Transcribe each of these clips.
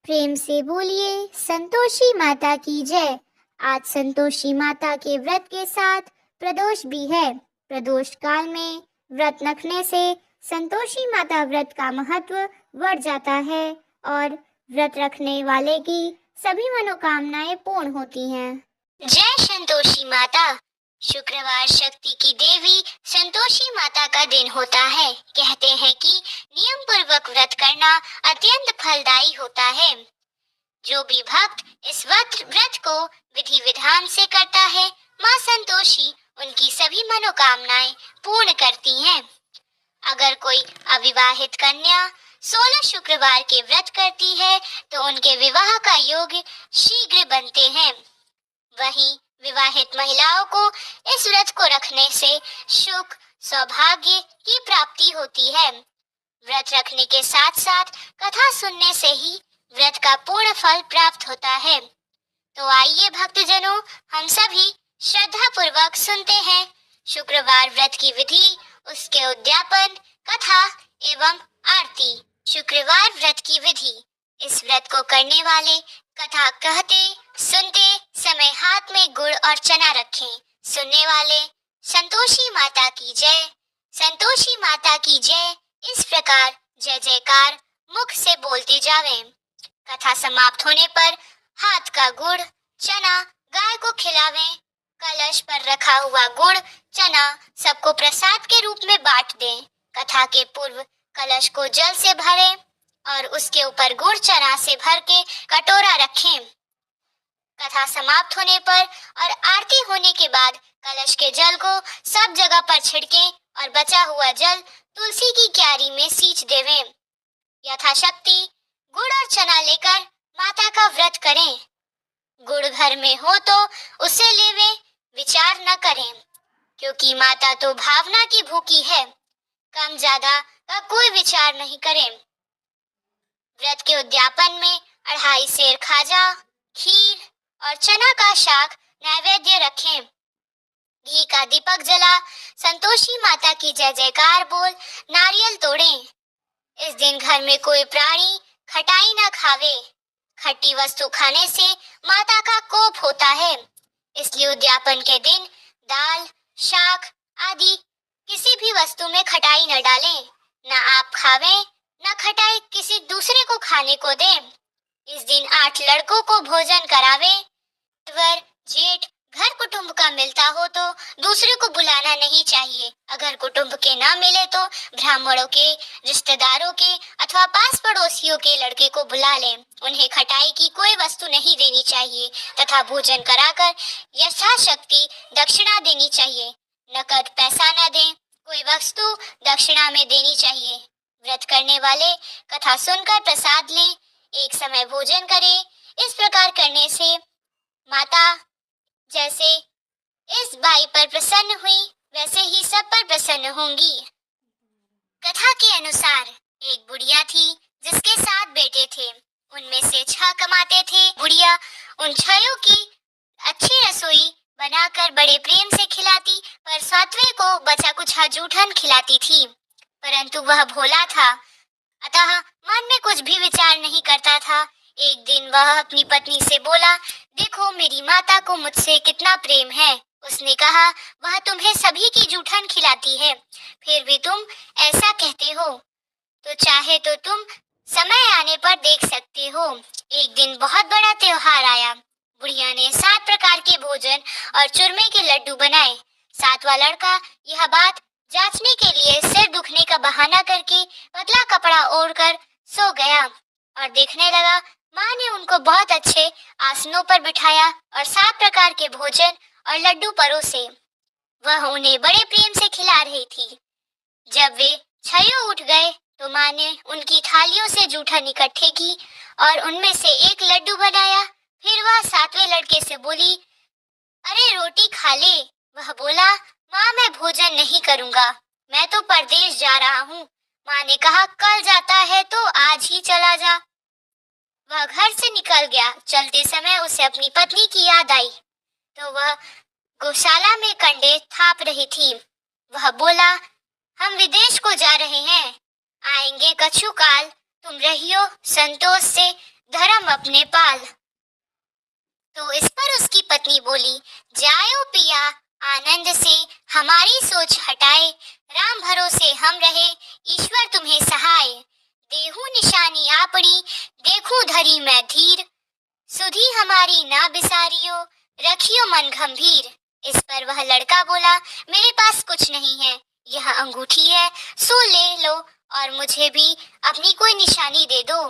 प्रेम से बोलिए संतोषी माता की जय। आज संतोषी माता के व्रत के साथ प्रदोष भी है। प्रदोष काल में व्रत रखने से संतोषी माता व्रत का महत्व बढ़ जाता है और व्रत रखने वाले की सभी मनोकामनाएं पूर्ण होती हैं। जय संतोषी माता। शुक्रवार शक्ति की देवी संतोषी माता का दिन होता है। कहते हैं कि नियम पूर्वक व्रत करना अत्यंत फलदायी होता है। जो भी भक्त इस व्रत को विधि विधान से करता है, माँ संतोषी उनकी सभी मनोकामनाएं पूर्ण करती हैं। अगर कोई अविवाहित कन्या 16 शुक्रवार के व्रत करती है तो उनके विवाह का योग शीघ्र बनते हैं। वहीं विवाहित महिलाओं को इस व्रत को रखने से सुख सौभाग्य की प्राप्ति होती है। व्रत रखने के साथ साथ कथा सुनने से ही व्रत का पूर्ण फल प्राप्त होता है। तो आइए भक्तजनों, हम सभी श्रद्धा पूर्वक सुनते हैं शुक्रवार व्रत की विधि, उसके उद्यापन, कथा एवं आरती। शुक्रवार व्रत की विधि। इस व्रत को करने वाले कथा कहते सुनते समय हाथ में गुड़ और चना रखें। सुनने वाले संतोषी माता की जय, संतोषी माता की जय इस प्रकार जय जयकार मुख से बोलते जावें। कथा समाप्त होने पर हाथ का गुड़ चना गाय को खिलावें। कलश पर रखा हुआ गुड़ चना सबको प्रसाद के रूप में बांट दें। कथा के पूर्व कलश को जल से भरें और उसके ऊपर गुड़ चना से भर के कटोरा रखें। कथा समाप्त होने पर और आरती होने के बाद कलश के जल को सब जगह पर छिड़कें और बचा हुआ जल तुलसी की क्यारी में सींच देवें। यथाशक्ति गुड़ और चना लेकर माता का व्रत करें। गुड़ घर में हो तो उसे लेवें, विचार न करें, क्योंकि माता तो भावना की भूखी है। कम ज्यादा का कोई विचार नहीं करें। व्रत के उद्यापन में 2.5 सेर खाजा, खीर और चना का शाक नैवेद्य रखें। घी का दीपक जला संतोषी माता की जय जयकार बोल नारियल तोड़ें। इस दिन घर में कोई प्राणी खटाई न खावे। खट्टी वस्तु खाने से माता का कोप होता है, इसलिए उद्यापन के दिन दाल, शाक आदि किसी भी वस्तु में खटाई न डालें। न आप खावें, न खटाई किसी दूसरे को खाने को दें। इस दिन 8 लड़कों को भोजन करावे। वर जेठ घर कुटुंब का मिलता हो तो दूसरे को बुलाना नहीं चाहिए। अगर कुटुंब के ना मिले तो ब्राह्मणों के, रिश्तेदारों के अथवा पास पड़ोसियों के लड़के को बुला लें। उन्हें खटाई की कोई वस्तु नहीं देनी चाहिए तथा भोजन कराकर यथाशक्ति दक्षिणा देनी चाहिए। नकद पैसा न दें, कोई वस्तु दक्षिणा में देनी चाहिए। व्रत करने वाले कथा सुनकर प्रसाद लें, एक समय भोजन करें। इस प्रकार करने से माता जैसे इस बाई पर प्रसन्न हुई, वैसे ही सब पर प्रसन्न होंगी। कथा के अनुसार एक बुढ़िया थी जिसके 7 बेटे थे। उनमें से 6 कमाते थे। बुढ़िया उन 6 की अच्छी रसोई बनाकर बड़े प्रेम से खिलाती, पर 7वें को बचा कुछ जूठन खिलाती थी। परंतु वह भोला था, अतः मन में कुछ भी विचार नहीं करता था। एक दिन वह अपनी पत्नी से बोला, देखो मेरी माता को मुझसे कितना प्रेम है। उसने कहा, वह तुम्हें सभी की जूठन खिलाती है, फिर भी तुम ऐसा कहते हो, तो चाहे तो तुम समय आने पर देख सकते हो। एक दिन बहुत बड़ा त्योहार आया। बुढ़िया ने 7 प्रकार के भोजन और चूरमे के लड्डू बनाए। 7वां लड़का यह बात जांचने के लिए सिर दुखने का बहाना करके पतला कपड़ा ओढ़कर सो गया और देखने लगा माँ ने उनको बहुत अच्छे आसनों पर बिठाया और 7 प्रकार के भोजन और लड्डू परोसे। वह उन्हें बड़े प्रेम से खिला रही थी। जब वे 6 उठ गए तो माँ ने उनकी थालियों से जूठन इकट्ठे की और उनमें से एक लड्डू बनाया। फिर वह 7वें लड़के से बोली, अरे रोटी खा ले। वह बोला, माँ मैं भोजन नहीं करूँगा, मैं तो परदेश जा रहा हूँ। माँ ने कहा, कल जाता है तो आज ही चला जा। वह घर से निकल गया। चलते समय उसे अपनी पत्नी की याद आई तो वह गौशाला में कंडे थाप रही थी। वह बोला, हम विदेश को जा रहे हैं, आएंगे कछु काल, तुम रहियो संतोष से, धर्म तुम अपने पाल। तो इस पर उसकी पत्नी बोली, जाओ पिया, आनंद से हमारी सोच हटाए, राम भरोसे हम रहे, ईश्वर तुम्हें सहाय। देहू निशानी आपड़ी, देखूं धरी मैं धीर, सुधी हमारी ना बिसारियो, रखियो मन गंभीर। इस पर वह लड़का बोला, मेरे पास कुछ नहीं है, यह अंगूठी है, सो ले लो और मुझे भी अपनी कोई निशानी दे दो।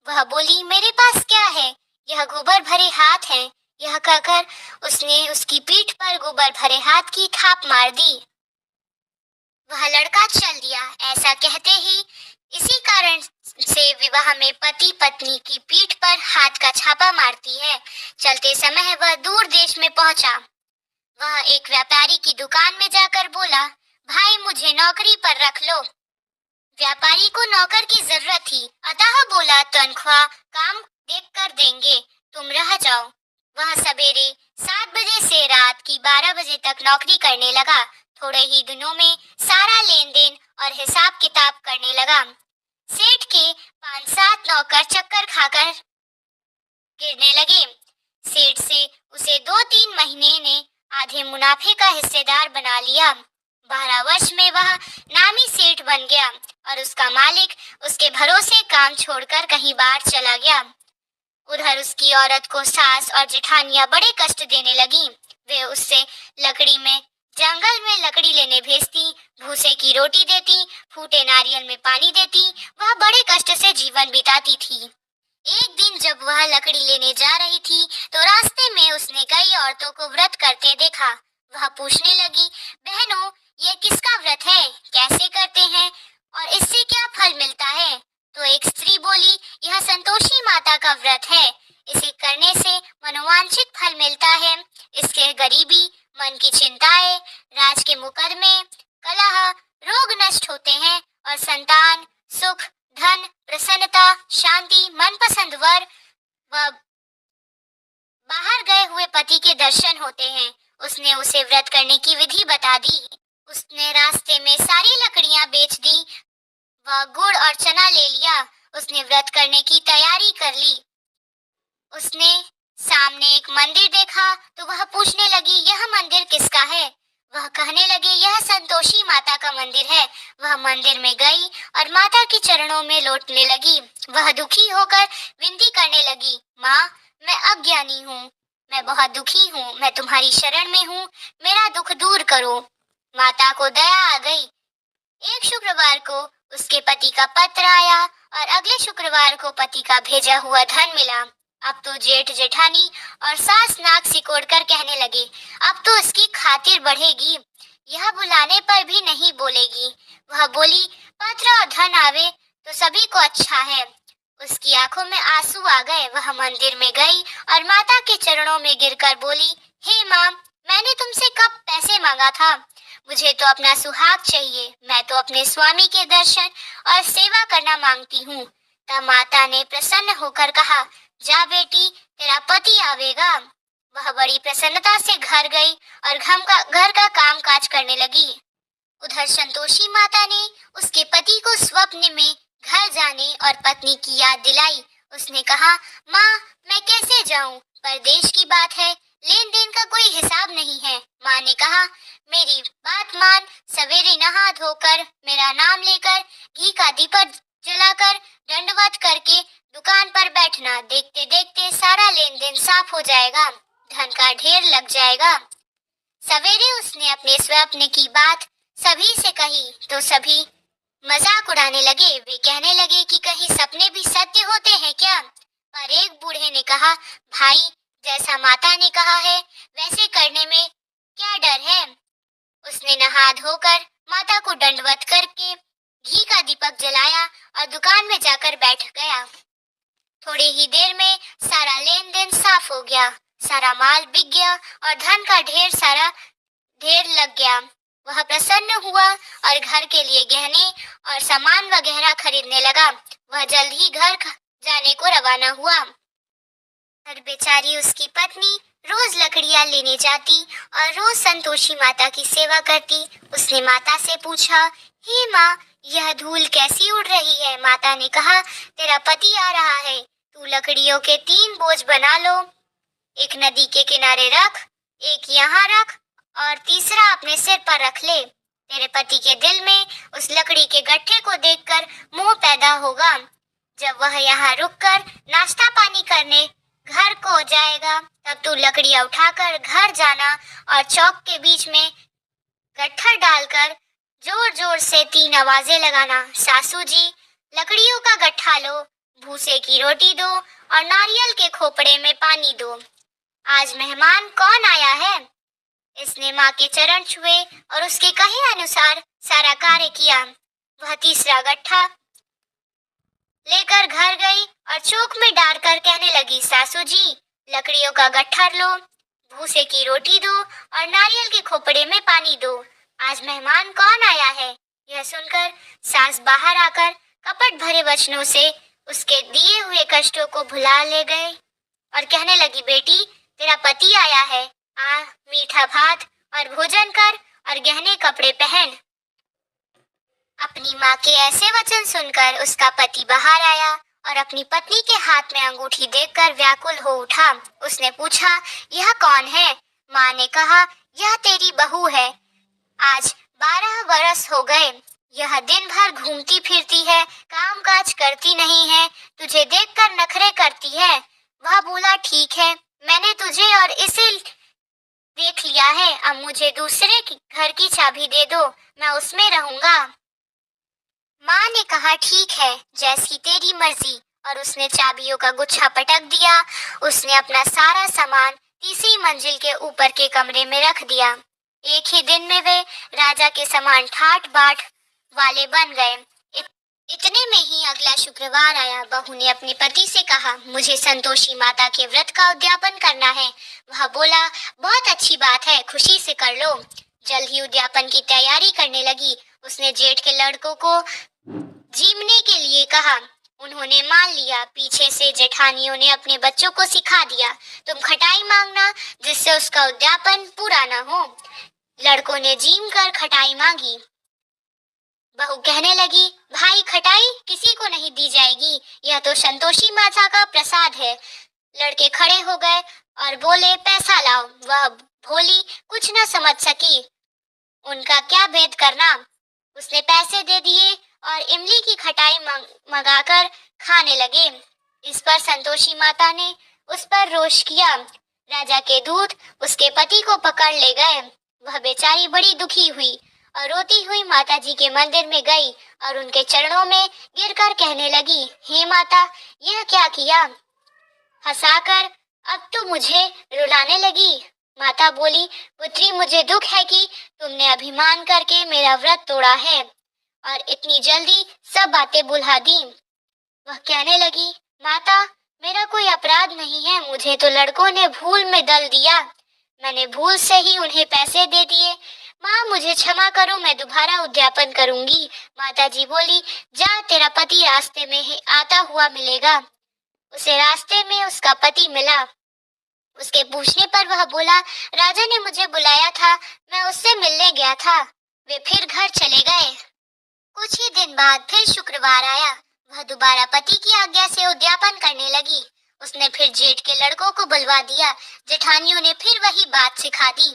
वह बोली, मेरे पास क्या है, यह गोबर भरे हाथ हैं। यह कहकर उसने उसकी पीठ पर गोबर भरे हाथ की थाप मार दी। वह लड़का चल दिया। ऐसा कहते ही इसी कारण से विवाह में पति पत्नी की पीठ पर हाथ का छापा मारती है। चलते समय वह दूर देश में पहुंचा। वह एक व्यापारी की दुकान में जाकर बोला, भाई मुझे नौकरी पर रख लो। व्यापारी को नौकर की जरूरत थी, अतः बोला, तनख्वाह काम देख कर देंगे, तुम रह जाओ। वह सवेरे 7 बजे से रात की 12 बजे तक नौकरी करने लगा। थोड़े ही दिनों में सारा लेन देन और हिसाब किताब करने लगा। सेठ के 5-7 नौकर चक्कर खाकर गिरने लगे। सेठ से उसे 2-3 महीने ने आधे मुनाफे का हिस्सेदार बना लिया। 12 वर्ष में वह नामी सेठ बन गया और उसका मालिक उसके भरोसे काम छोड़कर कहीं बाहर चला गया। उधर उसकी औरत को सास और जेठानियां बड़े कष्ट देने लगी। वे उससे लकड़ी में जंगल में लकड़ी लेने भेजती, भूसे की रोटी देती, फूटे नारियल में पानी देती। वह बड़े कष्ट से जीवन बिताती थी। एक दिन जब वह लकड़ी लेने जा रही थी तो रास्ते में उसने कई औरतों को व्रत करते देखा। वह पूछने लगी, बहनों, ये किसका व्रत है, कैसे करते हैं और इससे क्या फल मिलता है? तो एक स्त्री बोली, यह संतोषी माता का व्रत है, इसे करने से मनोवांछित फल मिलता है। इसके गरीबी, मन की चिंताएं, राज के मुकदमे, कलह, रोग नष्ट होते हैं और संतान, सुख, धन, प्रसन्नता, शांति, मनपसंद वर व बाहर गए हुए पति के दर्शन होते हैं। उसने उसे व्रत करने की विधि बता दी। उसने रास्ते में सारी लकड़ियां बेच दी, वह गुड़ और चना ले लिया। उसने व्रत करने की तैयारी कर ली। उसने सामने एक मंदिर देखा तो वह पूछने लगी, यह मंदिर किसका है? वह कहने लगे, यह संतोषी माता का मंदिर है। वह मंदिर में गई और माता के चरणों में लौटने लगी। वह दुखी होकर विनती करने लगी, माँ, मैं अज्ञानी हूँ, मैं बहुत दुखी हूँ, मैं तुम्हारी शरण में हूँ, मेरा दुख दूर करो। माता को दया आ गई। एक शुक्रवार को उसके पति का पत्र आया और अगले शुक्रवार को पति का भेजा हुआ धन मिला। अब तो जेठ जेठानी और सास नाक सिकोड़कर कहने लगे, अब तो इसकी खातिर बढ़ेगी, यह बुलाने पर भी नहीं बोलेगी। वह बोली, पत्र और धन आवे तो सभी को अच्छा है। उसकी आंखों में आंसू आ गए। वह मंदिर में गई और माता के चरणों में गिरकर बोली, हे माँ, मैंने तुमसे कब पैसे मांगा था? मुझे तो अपना सुहाग चाहिए, मैं तो अपने स्वामी के दर्शन और सेवा करना मांगती हूँ। तब माता ने प्रसन्न होकर कहा, जा बेटी, तेरा पति आवेगा। वह बड़ी प्रसन्नता से घर गई और घर का काम काज करने लगी। उधर संतोषी माता ने उसके पति को स्वप्न में घर जाने और पत्नी की याद दिलाई। उसने कहा, माँ, मैं कैसे जाऊं? परदेश की बात है, लेन देन का कोई हिसाब नहीं है। माँ ने कहा, मेरी बात मान, सवेरे नहा धोकर मेरा नाम लेकर घी का दीपक जलाकर दंडवत करके दुकान पर बैठना। देखते देखते सारा लेन देन साफ हो जाएगा, धन का ढेर लग जाएगा। सवेरे उसने अपने स्वप्न की बात सभी से कही तो सभी मजाक उड़ाने लगे। वे कहने लगे कि कहीं सपने भी सत्य होते हैं क्या? पर एक बूढ़े ने कहा, भाई, जैसा माता ने कहा है वैसे करने में क्या डर है? उसने नहा धोकर माता को दंडवत करके घी का दीपक जलाया और दुकान में जाकर बैठ गया। थोड़ी ही देर में सारा लेन देन साफ हो गया, सारा माल बिक गया और धन का ढेर लग गया। वह प्रसन्न हुआ और घर के लिए गहने और सामान वगैरह खरीदने लगा। वह जल्द ही घर जाने को रवाना हुआ और बेचारी उसकी पत्नी रोज लकड़ियां लेने जाती और रोज संतोषी माता की सेवा करती। उसने माता से पूछा, हे माँ, यह धूल कैसी उड़ रही है? माता ने कहा, तेरा पति आ रहा है, तू तू लकड़ियों के 3 बोझ बना लो, एक नदी के किनारे रख, एक यहाँ रख और तीसरा अपने सिर पर रख ले। तेरे पति के दिल में उस लकड़ी के गट्ठे को देखकर मोह पैदा होगा। जब वह यहाँ रुककर नाश्ता पानी करने घर को जाएगा, तब तू लकड़ियाँ उठाकर घर जाना और चौक के बीच में गट्ठर डालकर जोर जोर से 3 आवाजें लगाना। सासू जी, लकड़ियों का गट्ठा लो, भूसे की रोटी दो और नारियल के खोपड़े में पानी दो। आज मेहमान कौन आया है? इसने माँ के चरण छुए और उसके कहे अनुसार सारा कार्य किया। वह तीसरा गट्ठा लेकर घर गई और चौक में डालकर कहने लगी, सासू जी, लकड़ियों का गट्ठर लो, भूसे की रोटी दो और नारियल के खोपड़े में पानी दो। आज मेहमान कौन आया है? यह सुनकर सास बाहर आकर कपट भरे वचनों से उसके दिए हुए कष्टों को भुला ले गए और कहने लगी, बेटी, तेरा पति आया है, आ मीठा भात और भोजन कर और गहने कपड़े पहन। अपनी माँ के ऐसे वचन सुनकर उसका पति बाहर आया और अपनी पत्नी के हाथ में अंगूठी देखकर व्याकुल हो उठा। उसने पूछा, यह कौन है? माँ ने कहा, यह तेरी बहू है। आज 12 वर्ष हो गए। यह दिन भर घूमती फिरती है, काम काज करती नहीं है, तुझे देखकर नखरे करती है। वह बोला, ठीक है, मैंने तुझे और इसे देख लिया है, अब मुझे दूसरे घर की चाबी दे दो, मैं उसमें रहूंगा। माँ ने कहा, ठीक है, जैसी तेरी मर्जी, और उसने चाबियों का गुच्छा पटक दिया। उसने अपना सारा सामान तीसरी मंजिल के ऊपर के कमरे में रख दिया। एक ही दिन में वे राजा के समान ठाट बाट वाले बन गए। इतने में ही अगला शुक्रवार आया। बहू ने अपने पति से कहा, मुझे संतोषी माता के व्रत का उद्यापन करना है। वह बोला, बहुत अच्छी बात है, खुशी से कर लो। जल्द ही उद्यापन की तैयारी करने लगी। उसने जेठ के लड़कों को जीमने के लिए कहा। उन्होंने मान लिया। पीछे से जेठानियों ने अपने बच्चों को सिखा दिया, तुम खटाई मांगना जिससे उसका उद्यापन पूरा न हो। लड़कों ने जीम कर खटाई मांगी। बहू कहने लगी, भाई, खटाई किसी को नहीं दी जाएगी, यह तो संतोषी माता का प्रसाद है। लड़के खड़े हो गए और बोले, पैसा लाओ। वह भोली कुछ न समझ सकी, उनका क्या भेद करना। उसने पैसे दे दिए और इमली की खटाई मंगाकर खाने लगे। इस पर संतोषी माता ने उस पर रोष किया। राजा के दूत उसके पति को पकड़ ले गए। वह बेचारी बड़ी दुखी हुई और रोती हुई माता जी के मंदिर में गई और उनके चरणों में गिरकर कहने लगी, हे माता, यह क्या किया? हंसाकर अब तो मुझे रुलाने लगी। माता बोली, पुत्री, मुझे दुख है कि तुमने अभिमान करके मेरा व्रत तोड़ा है और इतनी जल्दी सब बातें भुला दी। वह कहने लगी, माता, मेरा कोई अपराध नहीं है, मुझे तो लड़कों ने भूल में दल दिया, मैंने भूल से ही उन्हें पैसे दे दिए। माँ, मुझे क्षमा करो, मैं दोबारा उद्यापन करूंगी। माता जी बोली, जा, तेरा पति रास्ते में ही आता हुआ मिलेगा। उसे रास्ते में उसका पति मिला। उसके पूछने पर वह बोला, राजा ने मुझे बुलाया था, मैं उससे मिलने गया था। वे फिर घर चले गए। कुछ ही दिन बाद फिर शुक्रवार आया। वह दोबारा पति की आज्ञा से उद्यापन करने लगी। उसने फिर जेठ के लड़कों को बुलवा दिया। जेठानियों ने फिर वही बात सिखा दी।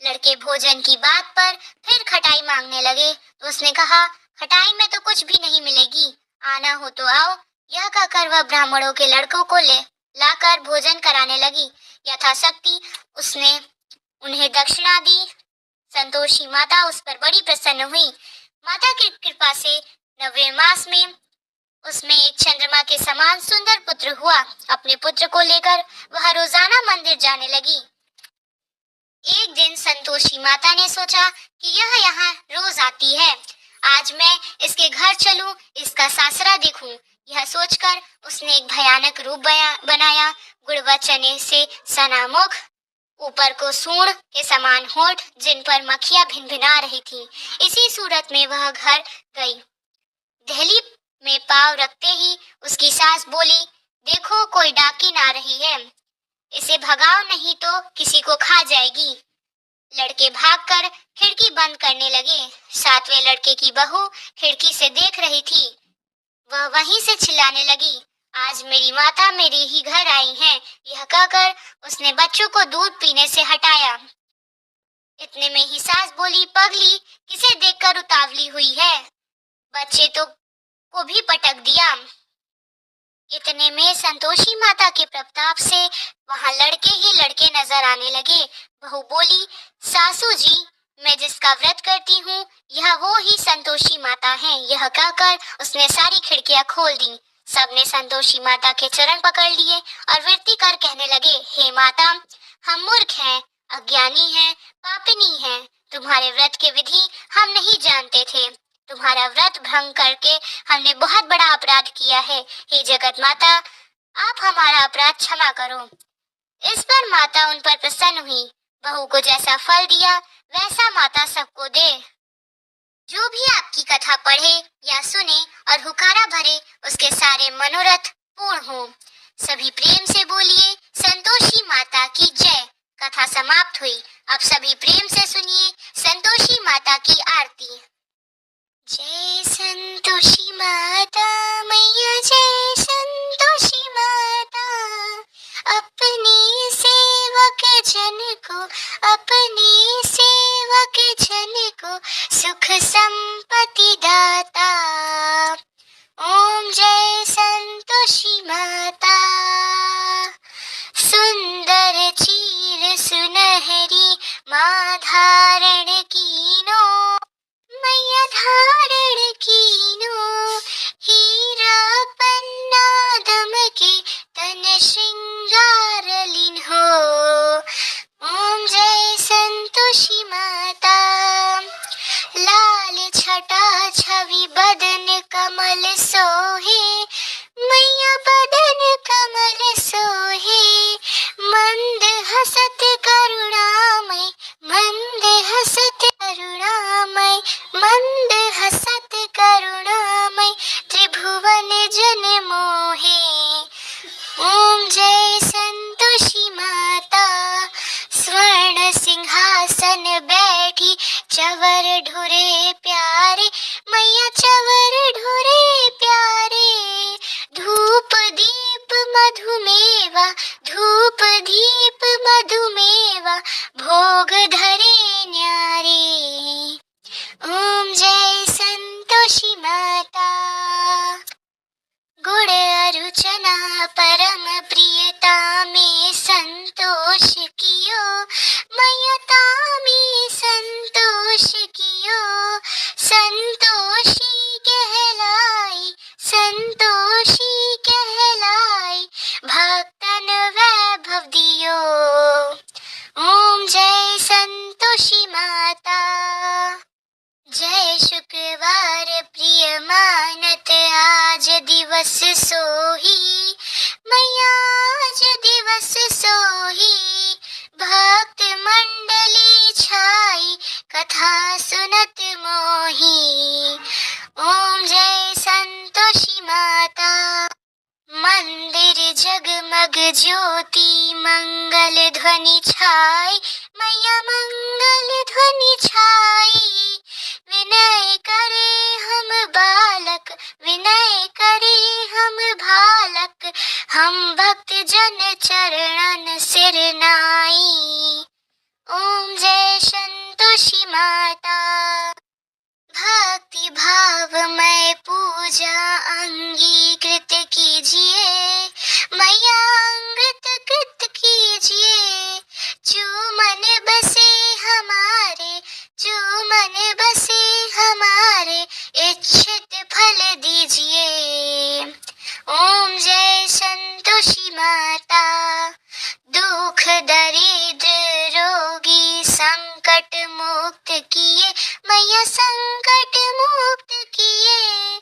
लड़के भोजन की बात पर फिर खटाई मांगने लगे तो उसने कहा, खटाई में तो कुछ भी नहीं मिलेगी, आना हो तो आओ। यह कहकर वह ब्राह्मणों के लड़कों को लाकर भोजन कराने लगी। यथाशक्ति उसने उन्हें दक्षिणा दी। संतोषी माता उस पर बड़ी प्रसन्न हुई। माता की कृपा से 9वें मास में उसमें एक चंद्रमा के समान सुंदर पुत्र हुआ। अपने पुत्र को लेकर वह रोजाना मंदिर जाने लगी। एक दिन संतोषी माता ने सोचा कि यह यहाँ रोज आती है, आज मैं इसके घर चलूं, इसका सासरा देखूं। यह सोचकर उसने एक भयानक रूप बनाया। गुड़वा चने से सना मुख, ऊपर को सूंड के समान होंठ, जिन पर मक्खियां भिनभिना रही थी। इसी सूरत में वह घर गई। दहली में पांव रखते ही उसकी सास बोली, देखो, कोई डाकिन आ रही है, इसे भगाओ नहीं तो किसी को खा जाएगी। लड़के भागकर खिड़की बंद करने लगे। 7वें लड़के की बहू खिड़की से देख रही थी। वह वहीं से चिल्लाने लगी, आज मेरी माता मेरे ही घर आई हैं। यह कहकर उसने बच्चों को दूध पीने से हटाया। इतने में ही सास बोली, पगली किसे देखकर उतावली हुई है? बच्चे तो को भी पटक दिया। इतने में संतोषी माता के प्रताप से वहां लड़के ही लड़के नजर आने लगे। बहू बोली, सासू जी, मैं जिसका व्रत करती हूँ यह वो ही संतोषी माता है। यह कहकर उसने सारी खिड़कियां खोल दी। सबने संतोषी माता के चरण पकड़ लिए और विनती कर कहने लगे, हे माता, हम मूर्ख हैं, अज्ञानी हैं, पापिनी हैं। तुम्हारे व्रत के विधि हम नहीं जानते थे। तुम्हारा व्रत भंग करके हमने बहुत बड़ा अपराध किया है। हे जगत माता, आप हमारा अपराध क्षमा करो। इस पर माता उन पर प्रसन्न हुई। बहू को जैसा फल दिया वैसा माता सबको दे। जो भी आपकी कथा पढ़े या सुने और हुकारा भरे, उसके सारे मनोरथ पूर्ण हो। सभी प्रेम से बोलिए, संतोषी माता की जय। कथा समाप्त हुई। अब सभी प्रेम से सुनिए संतोषी माता की आरती। जय संतोषी माता मैया, जय संतोषी माता। अपने सेवक जन को, अपने सेवक जन को सुख संपत्ति दाता। ओम जय संतोषी माता। सुंदर चीर सुनहरी माँ धारण कीनो, मैया धारण कीनो। हीरा पन्ना दमके तन श्रृंगार लिन्हो। ओम जय संतोषी माता। लाल छटा छवि बदन कमल सोहे, मैया बदन कमल सोहे। मंद हसत करुणामय, मंद हसत करुणामय, मंद हसत करुणामय। त्रिभुवन जन मोहे। ओम जय संतोषी माता। स्वर्ण सिंहासन बैठी चवर ढुरे प्यारे, मैया चवर ढुरे प्यारे। धूप दीप मधुमेवा, धूप दीप मधुमेवा, भोग धरे न्यारे। ओम जय संतोषी माता। गुड़ अरुचना परम प्रियता में संतोष कियो, मैयता में संतोष कियो। संतोषी कहलाई, संतोषी कहलाई, भक्तन वैभव दियो। ओम जय संतोषी माता। जय शुक्रवार प्रिय मानत आज दिवस सोही, मैया आज दिवस सोही। भक्त मंडली छाई कथा सुनत मोही। ओम जय संतोषी माता। मंदिर जगमग ज्योति मंगल ध्वनि छाई, मैया मंगल ध्वनि छाई। विनय करे हम बालक, विनय करे हम बालक, हम भक्त जन चरणन सिर नाई। ओम जय संतोषी माता। भक्ति भावमय पूजा अंगीकृत कीजिए, मैया अंगीकृत कीजिए। जो मन बसे हमारे, जो मन बसे हमारे, इच्छित फल दीजिए। ओम जय संतोषी माता। दुख दरिद्र रोगी संकट मुक्त किए, मैया संकट मुक्त किए।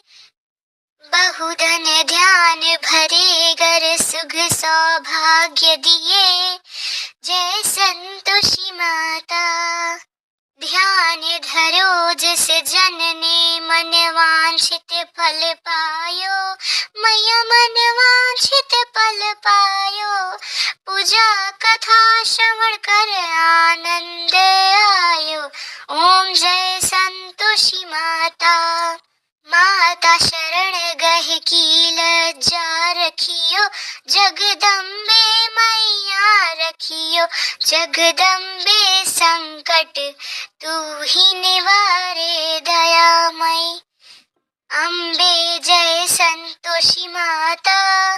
बहुधन ध्यान भरे घर सुख सौभाग्य दिए। जय संतोषी माता। ध्यान धरो जिस जन ने मन वांछित फल पायो, मैया मन वांछित फल पायो। पूजा कथा श्रवण कर आनंद आयो। ओम जय संतोषी माता। माता शरण गह की लज्जा रखियो, जगदम्बे मैया रखियो, जगदम्बे संकट तू ही निवारे दयामयी। अम्बे जय संतोषी माता,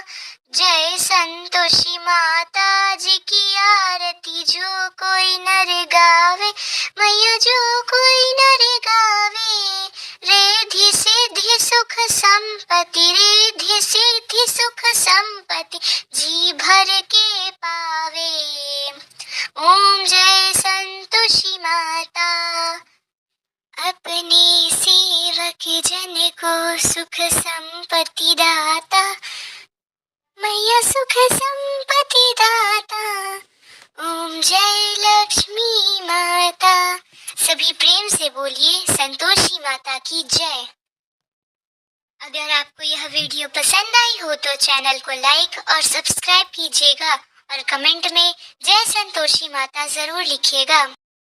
जय संतोषी माता जी की आरती जो कोई नर गावे, मैया जो कोई नर गावे। रिद्धि सिद्धि सुख संपत्ति, रिद्धि सिद्धि सुख संपत्ति जी भर के पावे। ओम जय संतोषी माता। अपने सेवक जन को सुख संपत्ति दाता, मैया सुख संपत्ति दाता। ओम जय लक्ष्मी माता। सभी प्रेम से बोलिए संतोषी माता की जय। अगर आपको यह वीडियो पसंद आई हो तो चैनल को लाइक और सब्सक्राइब कीजिएगा और कमेंट में जय संतोषी माता जरूर लिखिएगा।